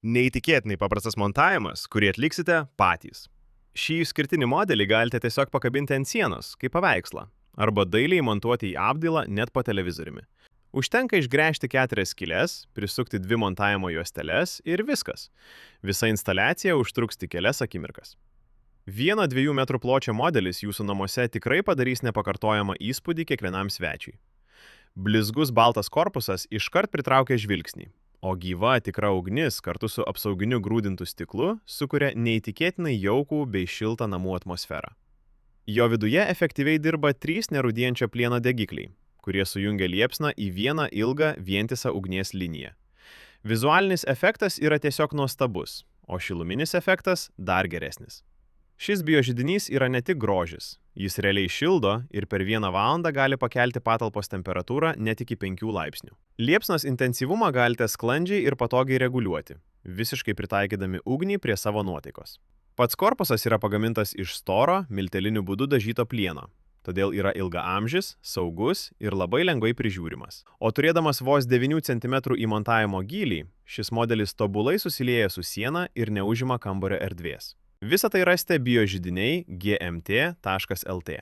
Neįtikėtinai paprastas montavimas, kurį atliksite patys. Šį išskirtinį modelį galite tiesiog pakabinti ant sienos, kaip paveikslą, arba dailiai montuoti į apdailą net po televizoriumi. Užtenka išgręžti 4 skyles, prisukti 2 montavimo juosteles ir viskas. Visa instaliacija užtruks tik kelias akimirkas. 1-2 metrų pločio modelis jūsų namuose tikrai padarys nepakartojamą įspūdį kiekvienam svečiui. Blizgus baltas korpusas iškart pritraukia žvilgsnį, o gyva tikra ugnis kartu su apsauginiu grūdintu stiklu sukuria neįtikėtinai jaukų bei šiltą namų atmosferą. Jo viduje efektyviai dirba 3 nerūdijančio plieno degikliai, kurie sujungia liepsną į vieną ilgą vientisą ugnies liniją. Vizualinis efektas yra tiesiog nuostabus, o šiluminis efektas dar geresnis. Šis biožidinys yra ne tik grožis, jis realiai šildo ir per 1 valandą gali pakelti patalpos temperatūrą net iki 5 laipsnių. Liepsnos intensyvumą galite sklandžiai ir patogiai reguliuoti, visiškai pritaikydami ugnį prie savo nuotaikos. Pats korpusas yra pagamintas iš storo, milteliniu būdu dažyto plieno, todėl yra ilgaamžis, saugus ir labai lengvai prižiūrimas. O turėdamas vos 9 cm įmontavimo gylį, šis modelis tobulai susilieja su siena ir neužima kambario erdvės. Visą tai rasite biožidiniai gmt.lt.